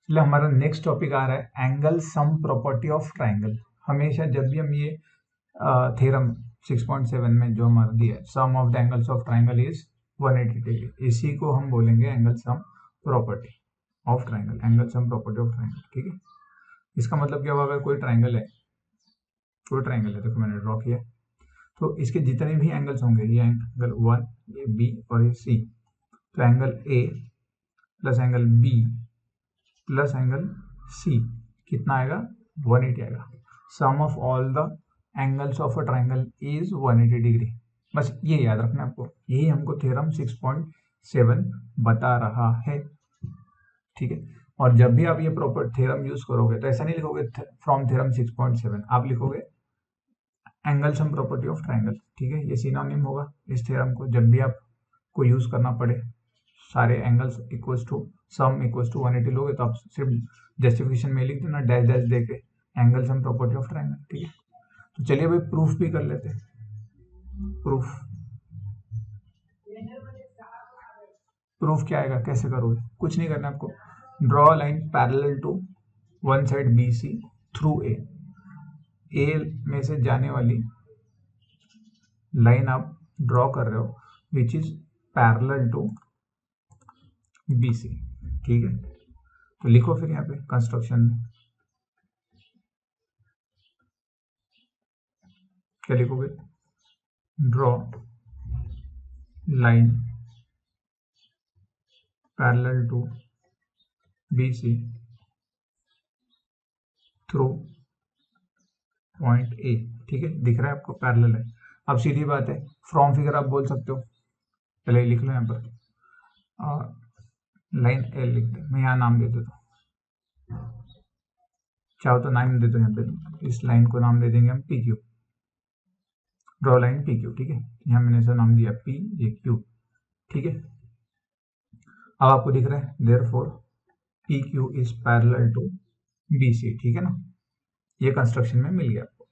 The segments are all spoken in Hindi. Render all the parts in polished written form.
चलिए हमारा नेक्स्ट टॉपिक आ रहा है angle sum property of triangle. हमेशा जब भी हम ये थ्योरम 6.7 में जो हमारा दिया है sum of the angles of triangle is 180 degree, इसी को हम बोलेंगे angle sum property of triangle, angle sum property of triangle. ठीक है, इसका मतलब क्या हुआ, अगर कोई ट्राइंगल है, देखो मैंने ड्रॉ किया, तो इसके जितने भी एंगल्स होंगे, ये एंगल 1, ये बी और ये सी, तो angle A plus angle B plus angle C कितना आएगा, 180 आएगा। Sum of all the angles of a triangle is 180 degree. बस ये याद रखना आपको, यही हमको थ्योरम 6.7 बता रहा है। ठीक है, और जब भी आप ये प्रॉपर थ्योरम यूज करोगे तो ऐसा नहीं लिखोगे फ्रॉम थ्योरम 6.7, आप लिखोगे angle sum property of triangle. ठीक है, ये सिनोनिम होगा इस थ्योरम को, जब भी आपको यूज करना पड़े सारे angles equals to sum equals to 180 लोगे तो आप सिर्फ जस्टिफिकेशन में लिख देना डैश डैश देके angle sum property of triangle. ठीक है, तो चलिए भाई प्रूफ भी कर लेते हैं। प्रूफ क्या आएगा, कैसे करोगे, कुछ नहीं करना आपको, draw line parallel to one side B C through A में से जाने वाली लाइन आप ड्रॉ कर रहे हो which is parallel to B C. ठीक है, तो लिखो फिर यहाँ पे कंस्ट्रक्शन क्या लिखोगे, draw line parallel to B C through point A. ठीक है, दिख रहा है आपको पैरेलल है। अब सीधी बात है, फ्रॉम फिगर आप बोल सकते हो, पहले लिख लो यहाँ पर लाइन एल लिख दे, मैं यहाँ नाम दे देता हूँ, चाहो तो नाम दे दो यहाँ पे, इस लाइन को नाम दे देंगे हम P Q, draw line P Q. ठीक है, यहाँ मैंने ऐसा नाम दिया पी ये क्यू। ठीक है, अब आपको दिख रहा है therefore P Q is parallel to B C. ठीक है ना, ये कंस्ट्रक्शन में मिल गया आपको।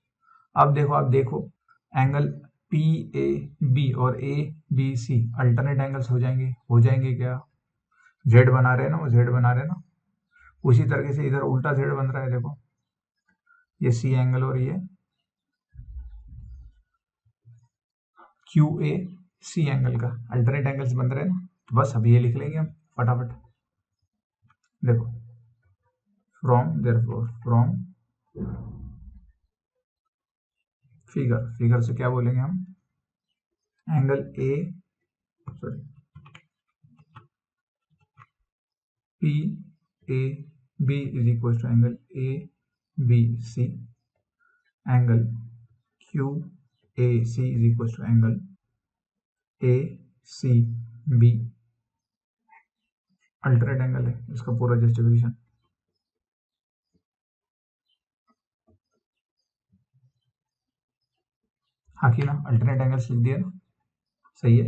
अब देखो, आप देखो एंगल पी ए बी और A B C alternate angles हो जाएंगे क्या, जेड बना रहे हैं ना, वो जेड बना रहे हैं ना, उसी तरीके से इधर उल्टा जेड बन रहा है। देखो ये सी एंगल और ये क्यू ए सी एंगल का अल्टरनेट एंगल्स बन रहे हैं ना, तो बस अब ये लिख लेंगे हम फटाफट। देखो फ्रॉम फिगर से क्या बोलेंगे हम, angle A sorry P A B is equal to angle A B C, angle Q A C is equal to angle A C B, alternate angle है इसका पूरा जस्टिफिकेशन। हाँ कि ना, अल्टरनेट एंगल्स लिख दिया ना, सही है।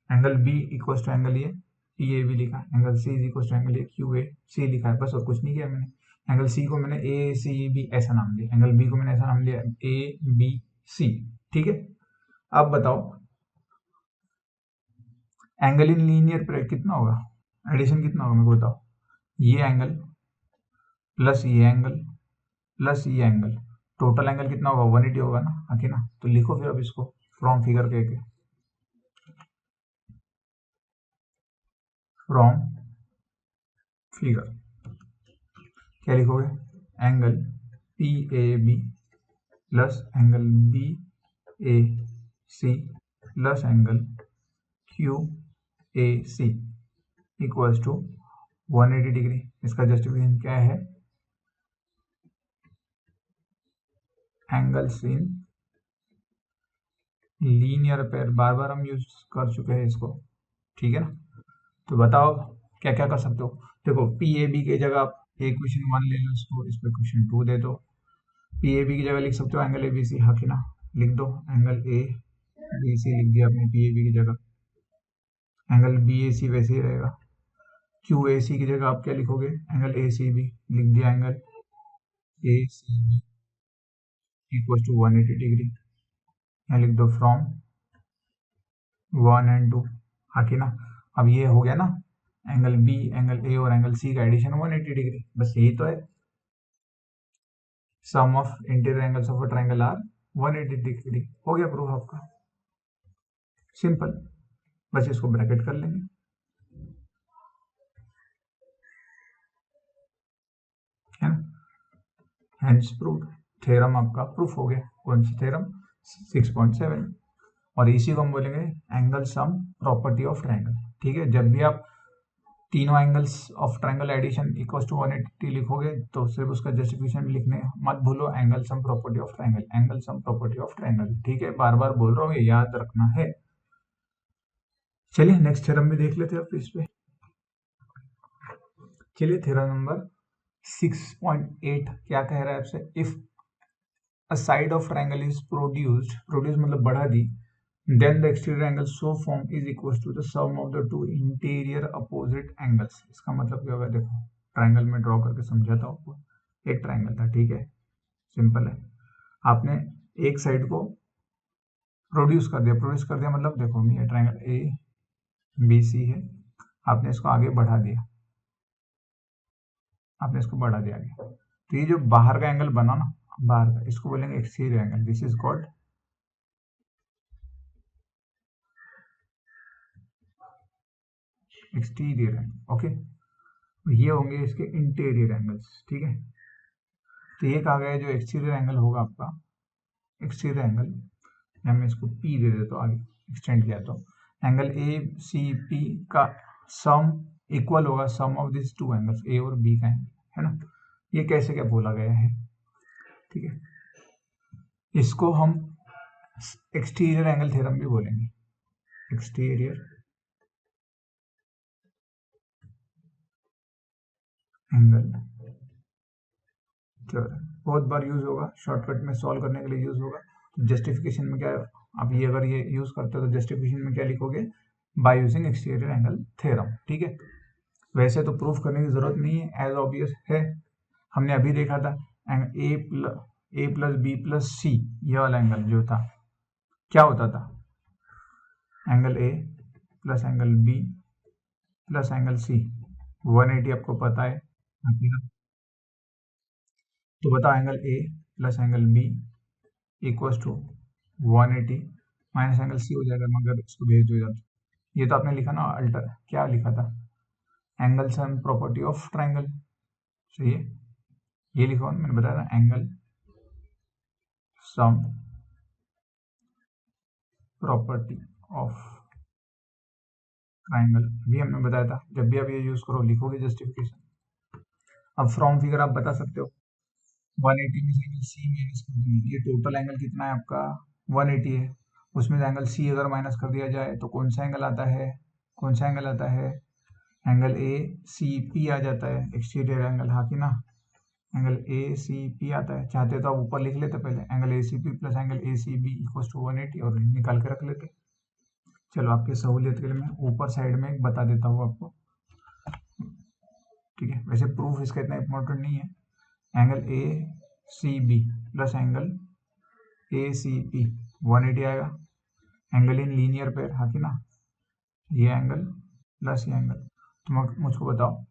Angle B equal to angle ये पी ए बी लिखा, angle C is equal to angle ये क्यू ए सी लिखा है, बस और कुछ नहीं किया मैंने। एंगल सी को मैंने ए सी बी ऐसा नाम दिया, एंगल बी को मैंने ऐसा नाम दिया ए बी सी। ठीक है, अब बताओ एंगल इन लीनियर पे कितना होगा, एडिशन कितना होगा मेरे को बताओ, ये एंगल प्लस ये एंगल प्लस ये एंगल, टोटल एंगल कितना होगा, 180 होगा ना, आखिर ना। तो लिखो फिर अब इसको फ्रॉम फिगर के फ्रॉम फिगर क्या लिखोगे, angle P A B plus angle B A C plus angle Q A C equals to 180 degree. इसका जस्टिफिकेशन क्या है, एंगल्स इन लीनियर पेयर, बार बार हम यूज कर चुके हैं इसको। ठीक है ना, तो बताओ क्या क्या कर सकते हो। देखो पी ए बी की जगह आप इक्वेशन 1 ले लो, इसको इस पर इक्वेशन 2 दे दो, पी ए बी की जगह लिख सकते हो एंगल ए बी सी, हाँ कि ना, लिख दो एंगल ए बी सी लिख दिया आपने पी ए बी की जगह, एंगल बी ए सी वैसे ही रहेगा। क्यू ए सी की जगह आप क्या लिखोगे, एंगल ए सी बी लिख दिया, angle A C B equal to 180 degree. यहाँ लिख दो फ्रॉम 1 and 2, हाँ कि ना। अब ये हो गया ना, एंगल बी, एंगल ए और एंगल सी का एडिशन 180 डिग्री, बस यही तो है। Sum of interior angles of a triangle are 180 degree. हो गया प्रूफ आपका, सिंपल, बस इसको ब्रैकेट कर लेंगे, है ना। हेंस प्रूव्ड, थ्योरम आपका प्रूफ हो गया। कौन सा थ्योरम? 6.7। और इसी को हम बोलेंगे angle sum property of triangle. ठीक है, जब भी आप तीनों angles of triangle addition equal to 180 लिखोगे तो सिर्फ उसका जस्टिफिकेशन भी लिखने मत भूलो, angle sum property of triangle, angle sum property of triangle. ठीक है, बार बार बोल रहा हूँ, ये याद रखना है। चलिए नेक्स्ट थ्योरम भी देख लेते हैं आप इस पे। चलिए थ्योरम नंबर 6.8 क्या कह रहा है आपसे? If a side of triangle is produce मतलब बढ़ा दी, then the exterior angle so formed is equals to the sum of the two interior opposite angles। इसका मतलब क्या होगा? देखो ट्रायंगल में ड्रॉ करके समझाता हूँ आपको। एक ट्रायंगल था, ठीक है, सिंपल है। आपने एक साइड को प्रोड्यूस कर दिया मतलब देखो ये ट्रायंगल ए बी सी है, आपने इसको आगे बढ़ा दिया, आगे। तो ये जो बाहर का एंगल बना ना, बाहर का, इसको बोलेंगे exterior angle. This is called exterior angle. Okay, ये होंगे इसके इंटीरियर एंगल्स। ठीक है, तो ये कहा गया है जो एक्सटीरियर एंगल होगा आपका, एक्सटीरियर एंगल, या मैं इसको पी दे देता हूँ, आगे एक्सटेंड किया तो एंगल ए सी पी का सम इक्वल होगा सम ऑफ दिस टू एंगल्स, ए और बी का एंगल, है ना। ये कैसे क्या बोला गया है? ठीक है, इसको हम एक्सटीरियर एंगल थ्योरम भी बोलेंगे, एक्सटीरियर एंगल थ्योरम बहुत बार यूज होगा, शॉर्टकट में सॉल्व करने के लिए यूज होगा। तो जस्टिफिकेशन में क्या है, आप ये अगर ये यूज करते हो तो जस्टिफिकेशन में क्या लिखोगे? By using exterior angle theorem. ठीक है, वैसे तो प्रूफ करने की जरूरत नहीं है, एज ऑब्वियस है। हमने अभी देखा था A plus B plus C, ये वाला एंगल जो था क्या होता था? Angle A plus angle B plus angle C, 180 आपको पता है। तो बताओ angle A plus angle B equal to 180 minus angle C हो जाएगा, मगर इसको भेज दो जाता। ये तो आपने लिखा ना अल्टर, क्या लिखा था? Angle sum property of triangle. सही है, ये लिखा मैंने बताया था, angle sum property of triangle, भी हमने बताया था। जब भी आप ये यूज करो लिखोगे जस्टिफिकेशन। अब फ्रॉम फिगर आप बता सकते हो, 180 में से एंगल सी माइनस कर दूंगा, ये टोटल एंगल कितना है आपका? 180 है, उसमें से एंगल सी अगर माइनस कर दिया जाए तो कौन सा एंगल आता है? एंगल ए सी पी आ जाता है, एक्सटीरियर एंगल, हाँ कि ना। एंगल ए सी पी आता है, चाहते तो आप ऊपर लिख लेते पहले, angle A C P plus angle A C B equal to 180 और निकाल के रख लेते। चलो आपकी सहूलियत के लिए मैं ऊपर साइड में बता देता हूँ आपको। ठीक है, वैसे प्रूफ इसका इतना इंपॉर्टेंट नहीं है। Angle A C B plus angle A C P 180 आएगा, एंगल इन लीनियर पेयर, हाँ कि ना। ये एंगल प्लस ये एंगल, तो मुझको बताओ,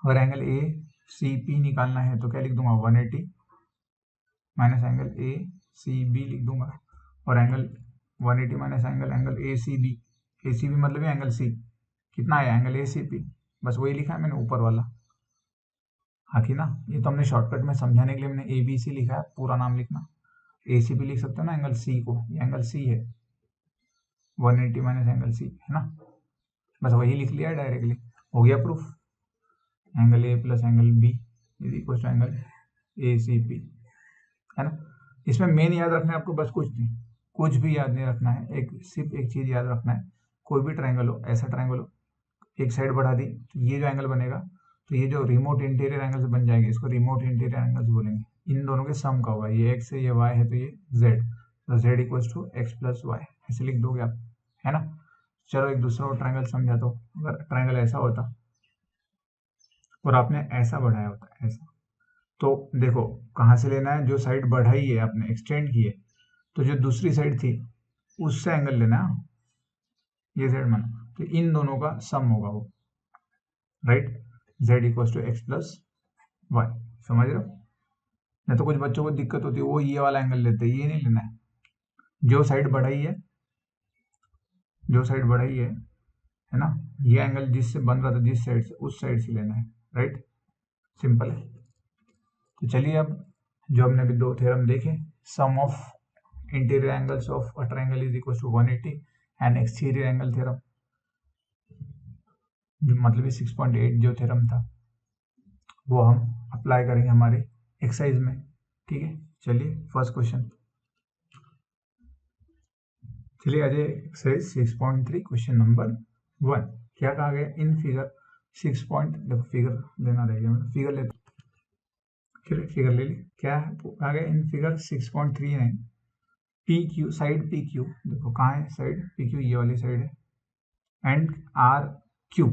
अगर एंगल ए सी पी निकालना है तो क्या लिख दूंगा? 180 minus angle A C B लिख दूंगा, और angle 180 minus angle A C B मतलब एंगल सी कितना आया? एंगल ए सी पी, बस वही लिखा है मैंने ऊपर वाला, हाँ कि ना। ये तो हमने शॉर्टकट में समझाने के लिए मैंने ए बी सी लिखा है, पूरा नाम लिखना। ए सी पी लिख सकते हो ना एंगल सी को, ये एंगल सी है, 180 माइनस एंगल सी, है ना। बस वही लिख लिया डायरेक्टली, हो गया proof. Angle A plus angle B is equal to angle A C P, है ना। इसमें मेन याद रखना है आपको, बस कुछ भी याद नहीं रखना है, सिर्फ एक चीज याद रखना है। कोई भी ट्रायंगल हो, ऐसा ट्रायंगल हो, एक साइड बढ़ा दी तो ये जो एंगल बनेगा, तो ये जो रिमोट इंटीरियर एंगल्स बन जाएंगे, इसको रिमोट इंटीरियर एंगल्स बोलेंगे। इन दोनों के सम का होगा, ये एक्स है ये वाई है तो ये जेड, तो Z equal to X plus Y, ऐसे लिख दोगे आप, है ना। चलो एक दूसरा ट्रायंगल समझा दो। अगर ट्रायंगल ऐसा होता और आपने ऐसा बढ़ाया होता, ऐसा, तो देखो कहाँ से लेना है? जो साइड बढ़ाई है आपने, एक्सटेंड की है, तो जो दूसरी साइड थी उससे एंगल लेना, ये साइड माना। तो इन दोनों का सम होगा वो, right. z equal to X plus Y, समझ रहे हो। नहीं तो कुछ बच्चों को दिक्कत होती है, वो ये वाला एंगल लेते हैं, ये नहीं लेना है। जो साइड बढ़ाई है, जो साइड बढ़ाई है ना, ये एंगल जिससे बन रहा था जिस साइड से, उस साइड से लेना है, राइट। सिंपल है। तो चलिए अब जो हमने अभी दो थ्योरम देखे, sum of interior angles of a triangle is equal to 180 and exterior angle theorem, मतलब ये 6.8 जो थ्योरम था वो हम अप्लाई करेंगे हमारे एक्सरसाइज में, ठीक है। चलिए फर्स्ट क्वेश्चन, चलिए आज एक्सरसाइज 6.3 क्वेश्चन नंबर 1। क्या कहा गया इन फिगर 6 पॉइंट, देखो फिगर देना रहेगा, मतलब फिगर ले, फिगर ले ली। क्या कहा गया इन फिगर 6.3 है, P Q side, P Q देखो कहाँ है साइड, पी क्यू ये वाली साइड है, and R Q,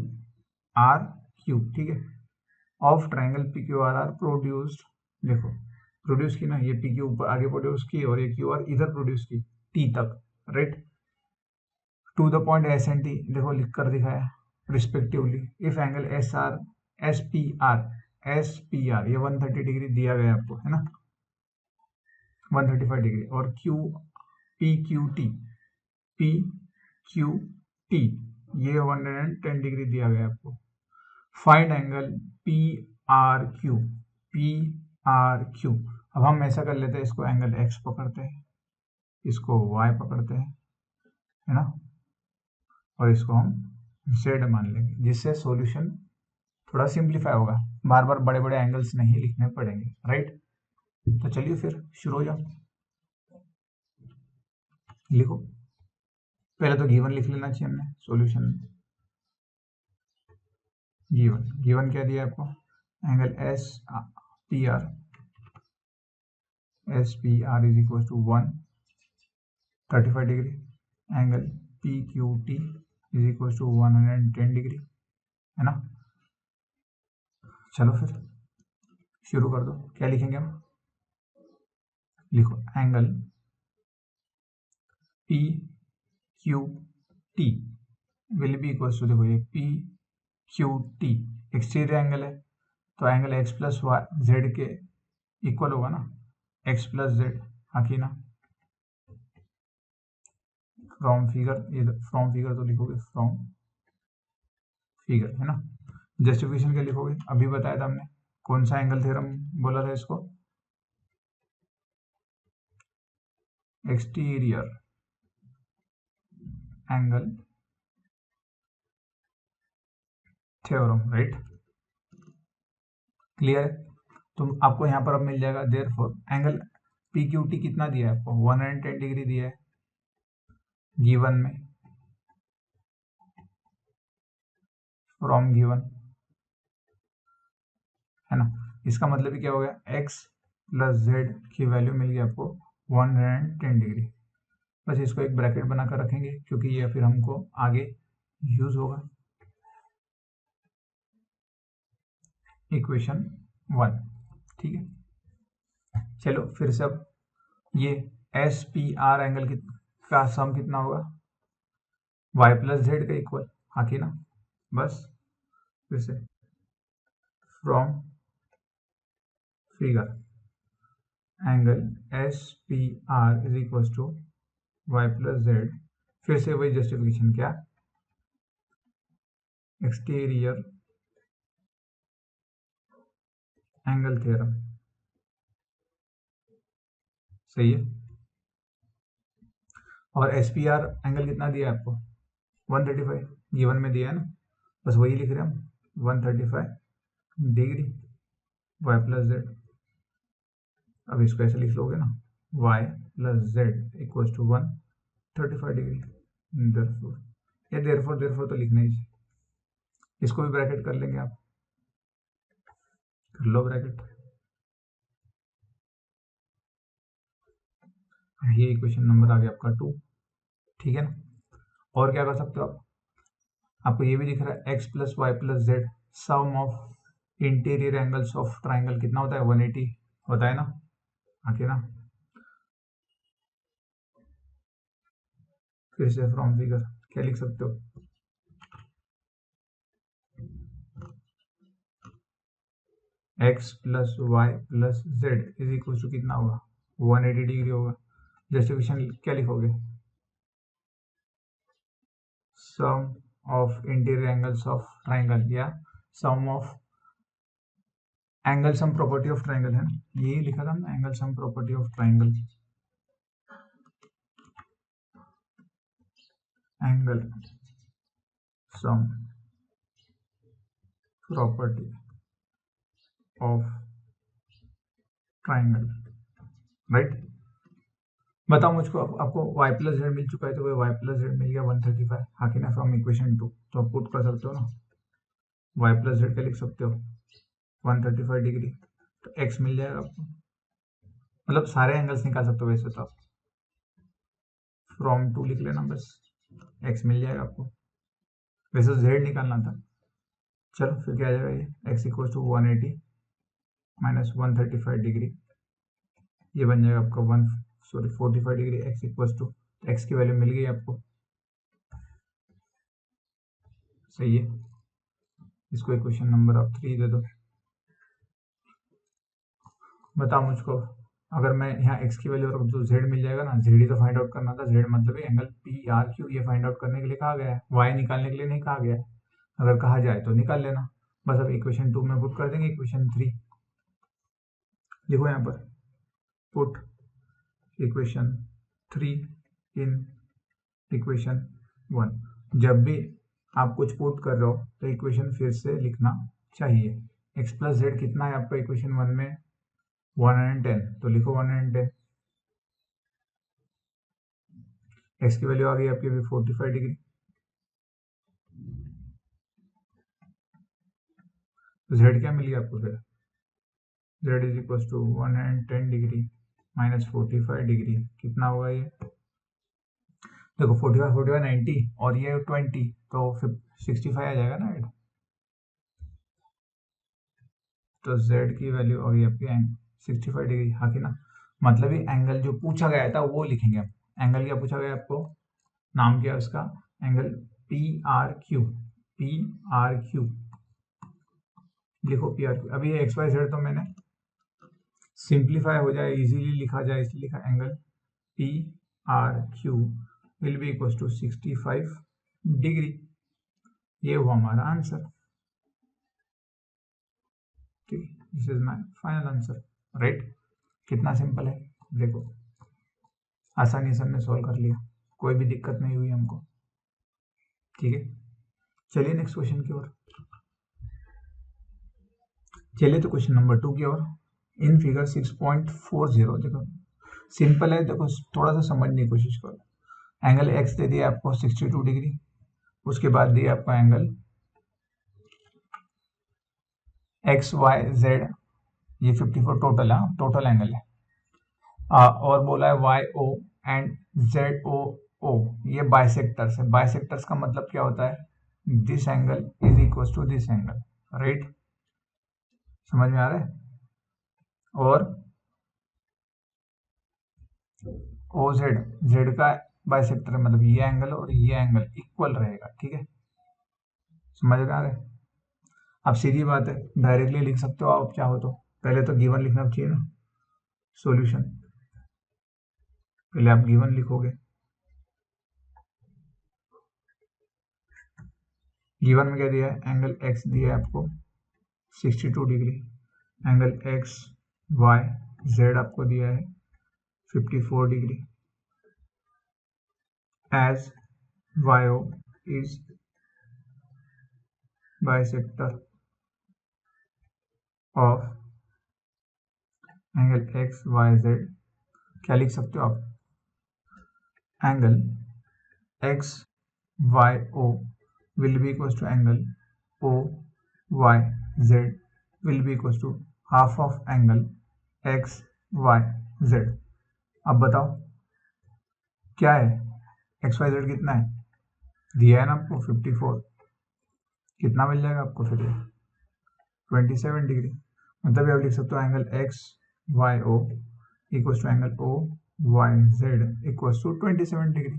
R Q, ठीक है, of triangle P Q R R produced, देखो प्रोड्यूस की ना, ये पी क्यू ऊपर आगे प्रोड्यूस की और ये क्यू आर इधर प्रोड्यूस की टी तक, right. To the point S and T देखो लिख कर दिखाया respectively, if angle S R, S P R, S P R ये 130 डिग्री दिया गया आपको, है ना, 135 डिग्री, और Q P Q T, P Q T ये 110 डिग्री दिया गया आपको। Find angle P R Q, P R Q. अब हम ऐसा कर लेते हैं, इसको एंगल एक्स पकड़ते हैं, इसको वाई पकड़ते हैं, है ना, और इसको हम जेड मान लेंगे, जिससे सॉल्यूशन थोड़ा सिंप्लीफाई होगा, बार बार बड़े बड़े एंगल्स नहीं लिखने पड़ेंगे, राइट। तो चलिए फिर शुरू हो जाओ, लिखो। पहले तो गिवन लिख लेना चाहिए हमने सॉल्यूशन में। गिवन क्या दिया आपको, angle S P R, S P R is equal to 135 degree, angle P Q T is equal to 110 degree, है ना। चलो फिर शुरू कर दो, क्या लिखेंगे हम, लिखो angle P Q T will be equal to, देखो ये P Q T exterior angle है, तो angle X plus Y Z के इक्वल होगा ना, एक्स प्लस जेड, हाँ की ना। फ्रॉम फिगर, ये फ्रॉम फिगर तो लिखोगे, फ्रॉम फिगर, है ना। जस्टिफिकेशन क्या लिखोगे, अभी बताया था हमने, कौन सा एंगल थ्योरम बोला था इसको, exterior angle theorem, right. Clear है। तो आपको यहाँ पर अब मिल जाएगा, therefore angle P Q T कितना दिया है आपको, 110 डिग्री दिया है गिवन में, फ्रॉम गिवन, है ना। इसका मतलब ही क्या हो गया, x प्लस जेड की वैल्यू मिल गई आपको 110 डिग्री। बस इसको एक ब्रैकेट बनाकर रखेंगे क्योंकि ये फिर हमको आगे यूज होगा। इक्वेशन 1, ठीक है। चलो फिर से अब ये एस पी आर एंगल का सम कितना होगा, y प्लस जेड का इक्वल, हाँ कि ना। बस फिर से from figure angle S P R is equal to y plus Z, फिर से वही जस्टिफिकेशन, क्या, एक्सटीरियर एंगल थ्योरम, सही है। और एस पी आर एंगल कितना दिया है आपको, 135 गिवन में दिया है ना, बस वही लिख रहे हैं हम, 135 डिग्री y प्लस जेड। अब इसको ऐसे लिख लोगे ना, y plus Z equal to 135 degree, therefore, ये देयरफॉर तो लिखना ही चाहिए, इसको भी ब्रैकेट कर लेंगे आप, कर लो ब्रैकेट, ये इक्वेशन नंबर आ गया आपका 2, ठीक है ना। और क्या कर सकते हो आप, आपको ये भी दिख रहा है x plus Y plus Z, sum of interior angles of triangle कितना होता है, 180 होता है ना, आके ना। फिर से फ्रॉम फिगर क्या लिख सकते हो, x plus Y plus z is equal to कितना होगा 180 डिग्री होगा। जस्टिफिकेशन क्या लिखोगे sum of interior angles of triangle या sum of angle sum property of triangle है ना, यही लिखा था हमने angle sum property of triangle angle sum property of triangle right. बताओ मुझको आपको y प्लस जेड मिल चुका है तो y प्लस जेड मिल गया 135 हाँ कि ना फ्रॉम इक्वेशन 2 तो आप पुट कर सकते हो ना y प्लस जेड का लिख सकते हो 135 डिग्री तो x मिल जाएगा आपको, मतलब सारे एंगल्स निकाल सकते हो वैसे तो आप फ्रॉम 2 लिख लेना बस x मिल जाएगा आपको, वैसे z निकालना था। चलो फिर क्या आ जाएगा ये x equal to 180 minus 135 degree ये बन जाएगा आपका 45 degree x equal to x की वैल्यू मिल गई आपको सही है। इसको इक्वेशन नंबर आप 3 दे दो। बताओ मुझको अगर मैं यहाँ x की वैल्यू रख दूँ z मिल जाएगा ना, z ही तो फाइंड आउट करना था, z मतलब एंगल पी आर क्यू ये फाइंड आउट करने के लिए कहा गया है, y निकालने के लिए नहीं कहा गया है, अगर कहा जाए तो निकाल लेना बस। अब इक्वेशन 2 में पुट कर देंगे इक्वेशन 3 लिखो यहाँ पर पुट इक्वेशन 3 इन इक्वेशन 1। जब भी आप कुछ पुट कर रहे हो तो इक्वेशन फिर से लिखना चाहिए। x प्लस जेड कितना है आपका इक्वेशन 1 में 110 तो लिखो 110। x की वैल्यू आ गई आपकी अभी 45 डिग्री तो z क्या मिल गया आपको फिर z is equal to 110 degree minus 45 degree कितना होगा ये देखो 45 90 और ये 20 तो 65 आ जाएगा ना एड तो z की वैल्यू आ गई आपकी 65 डिग्री हाँ कि ना, मतलब ये एंगल जो पूछा गया था वो लिखेंगे हम। एंगल क्या पूछा गया आपको, नाम क्या है उसका angle P R Q, P R Q लिखो पी आर क्यू। अभी ये एक्स वाई जेड तो मैंने सिंप्लीफाई हो जाए इजीली लिखा जाए इसलिए लिखा angle P R Q will be equal to 65 degree. ये हुआ हमारा आंसर, ठीक, this is my final answer right. कितना सिंपल है देखो, आसानी से हमने सॉल्व कर लिया, कोई भी दिक्कत नहीं हुई हमको, ठीक है। चलिए नेक्स्ट क्वेश्चन की ओर चलिए, तो क्वेश्चन नंबर 2 की ओर। इन फिगर 6.40 देखो सिंपल है, देखो थोड़ा सा समझने की कोशिश करो। एंगल एक्स दे दिया आपको 62 डिग्री, उसके बाद दिया आपको एंगल एक्स वाई जेड ये 54 टोटल है, टोटल एंगल है। और बोला है Y O and Z O O ये बाइसेक्टर्स है। बाइसेक्टर्स का मतलब क्या होता है, this angle is equal to this angle right, समझ में आ रहा है। और ओ जेड जेड का बाइसेक्टर है, मतलब ये एंगल और ये एंगल इक्वल रहेगा, ठीक है, समझ में आ रहा है। अब सीधी बात है डायरेक्टली लिख सकते हो आप चाहो तो, पहले तो गिवन लिखना चाहिए ना सॉल्यूशन, पहले आप गिवन लिखोगे। गिवन में क्या दिया है, एंगल एक्स दिया है आपको 62 degree, angle X Y Z आपको दिया है 54 degree, as Y O is bisector of angle X Y Z. क्या लिख सकते हो आप, angle X Y O will be equals to angle O Y Z will be equals to half of angle X Y Z। अब बताओ क्या है, एक्स वाई जेड कितना है दिया है ना आपको 54, कितना मिल जाएगा आपको फिर 27 डिग्री। मतलब आप लिख सकते हो angle X Y O equals to angle O Y Z equals to 27 degree.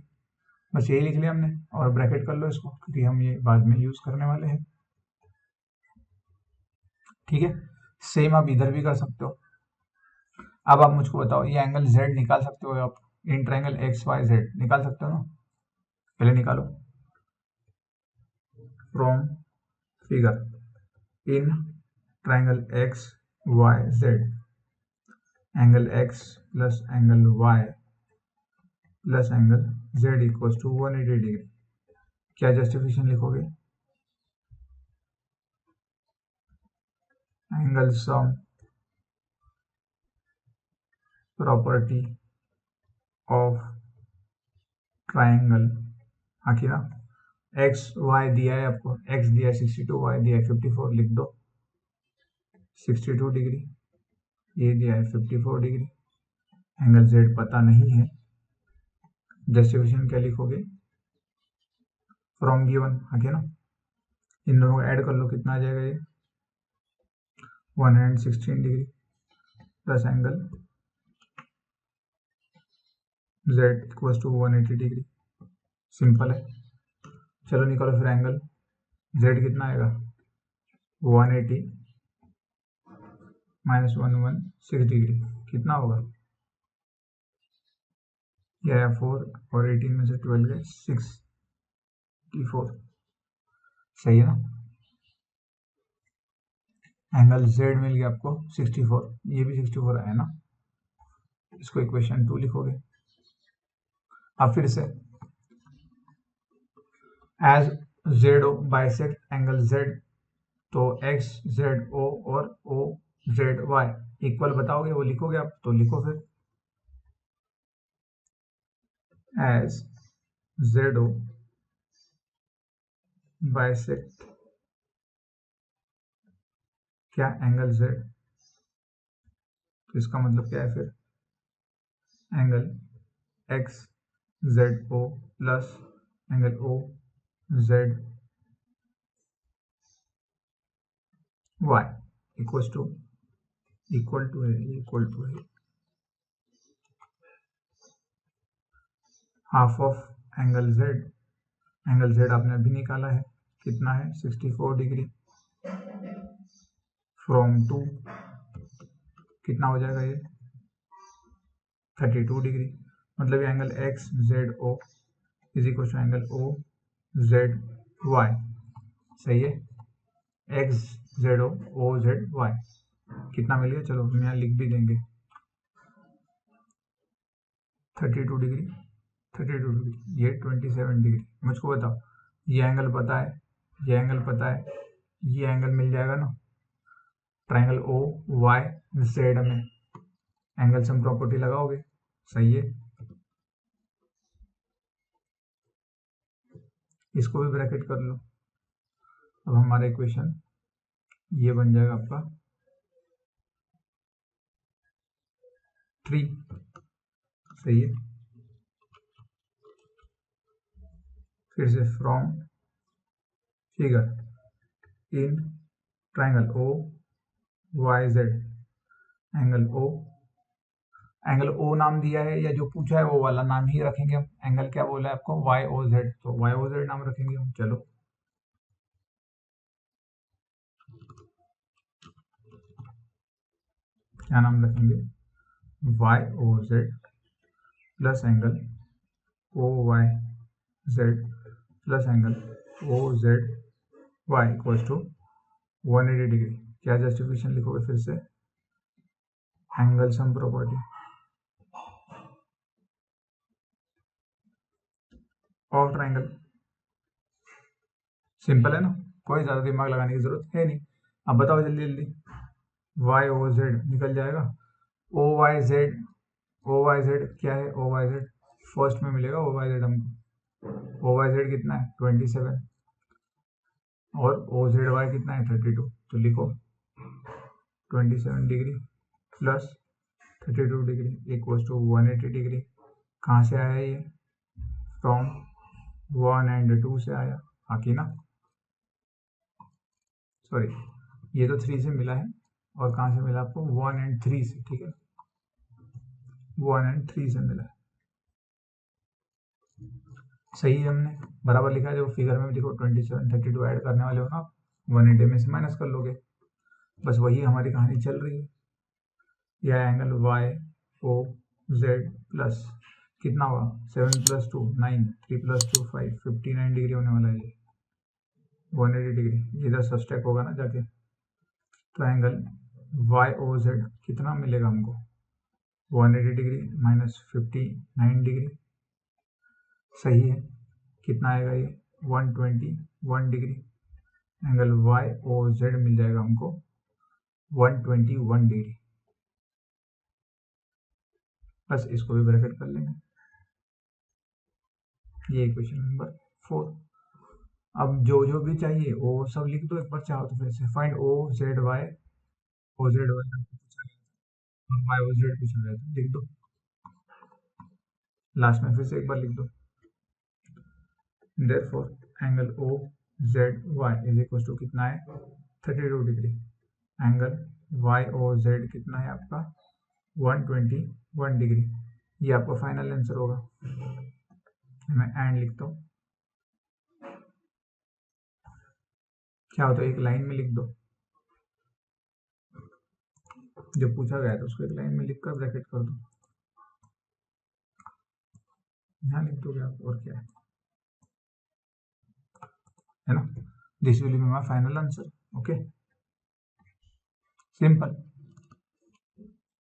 बस यही लिख लिया हमने और ब्रैकेट कर लो इसको क्योंकि हम ये बाद में यूज करने वाले हैं, ठीक है। सेम आप इधर भी कर सकते हो। अब आप मुझको बताओ, ये एंगल Z निकाल सकते हो आप इन ट्रायंगल XYZ, निकाल सकते हो ना? पहले निकालो from figure in triangle XYZ angle X plus angle Y plus angle Z equal to 180 degree. क्या जस्टिफिकेशन लिखोगे? Angle sum property of triangle, आखिर ना एक्स वाई दिया है आपको, एक्स दिया है 62, वाई दिया है 54, लिख दो 62 डिग्री, ये दिया है 54 डिग्री, एंगल जेड पता नहीं है। जस्टिफिकेशन क्या लिखोगे? फ्रॉम गिवन, आखिर ना इन दोनों को ऐड कर लो, कितना आ जाएगा ये 116 degree plus angle Z equal to 180 degree. Simple है। चलो निकालो फिर एंगल जेड कितना आएगा 180 माइनस 116 डिग्री, कितना होगा? यह है 4 और 18 में से 12 गए 64, सही है ना? एंगल जेड मिल गया आपको 64, ये भी 64 आया ना, इसको इक्वेशन 2 लिखोगे। अब फिर से as Z O bisect angle Z, तो एक्स जेड ओ और ओ जेड वाई इक्वल बताओगे, वो लिखोगे आप, तो लिखो फिर एज जेड ओ बाइसेक्ट क्या एंगल जेड, तो इसका मतलब क्या है फिर angle X Z O plus angle O Z Y equal to है हाफ ऑफ एंगल जेड आपने अभी निकाला है, कितना है 64 डिग्री फ्रॉम 2, कितना हो जाएगा ये 32 डिग्री, मतलब ये angle X Z O is equal to angle O Z Y, सही है? X Z O Z Y कितना मिल गया? चलो हम यहाँ लिख भी देंगे 32 डिग्री, 32 डिग्री, ये 27 डिग्री। मुझको बताओ, ये एंगल पता है, ये एंगल पता है, ये एंगल मिल जाएगा ना ट्रायंगल ओ वाई जेड में, एंगल सम प्रॉपर्टी लगाओगे, सही है? इसको भी ब्रैकेट कर लो। अब हमारा इक्वेशन ये बन जाएगा आपका 3, सही है? फिर से from figure in triangle O Y Z angle O नाम दिया है, या जो पूछा है वो वाला नाम ही रखेंगे हम। एंगल क्या बोला है आपको? वाई ओ जेड, तो वाई ओ जेड नाम रखेंगे हम। चलो क्या नाम रखेंगे? Y O Z plus angle O Y Z plus angle O Z Y equal to 180 degree. क्या जस्टिफिकेशन लिखोगे फिर से? Angle sum property of triangle. Simple है ना, कोई ज्यादा दिमाग लगाने की जरूरत है नहीं। अब बताओ जल्दी जल्दी, वाई ओ जेड निकल जाएगा, ओ वाई जेड क्या है? ओ वाई जेड फर्स्ट में मिलेगा, ओ वाई जेड हमको, ओ वाई जेड कितना है 27 और ओ जेड वाई कितना है 32, तो लिखो 27 degree plus 32 degree equal to 180 degree. कहाँ से आया ये? फ्रॉम 1 एंड 2 से आया, आकी ना, सॉरी ये तो 3 से मिला है, और कहाँ से मिला आपको? 1 एंड 3 से, ठीक है 1 एंड 3 से मिला है, सही है, हमने बराबर लिखा है। देखो फिगर में भी देखो 27 32 ऐड करने वाले हो ना, 180 में से माइनस कर लोगे, बस वही हमारी कहानी चल रही है। यह angle Y O Z plus कितना हुआ 7 + 2 9 3 + 2 5 59 डिग्री होने वाला है। 180 डिग्री इधर सब्सट्रैक्ट होगा ना जाके, तो एंगल वाई ओ जेड कितना मिलेगा हमको 180 डिग्री माइनस 59 डिग्री, सही है। कितना आएगा ये 121 degree. Angle Y O Z मिल जाएगा हमको 121 डिग्री। बस इसको भी ब्रैकेट कर लेंगे। ये इक्वेशन नंबर 4। अब जो भी चाहिए वो सब लिख दो एक बार चाहो तो। फिर से find O Z Y, O Z Y पूछा गया और वाई ओ जेड पूछा गया था, लिख दो लास्ट में। फिर से एक बार लिख दो, therefore angle O Z Y is equal to कितना है 32 degree. Angle Y O Z कितना है आपका 121 डिग्री। ये आपका फाइनल आंसर होगा। मैं एंड लिखता हूँ, क्या होता है एक लाइन में लिख दो, जो पूछा गया था उसको एक लाइन में लिखकर ब्रैकेट कर दो। यहाँ लिख दोगे आप, और क्या है ना। This will be my final answer. Okay, simple.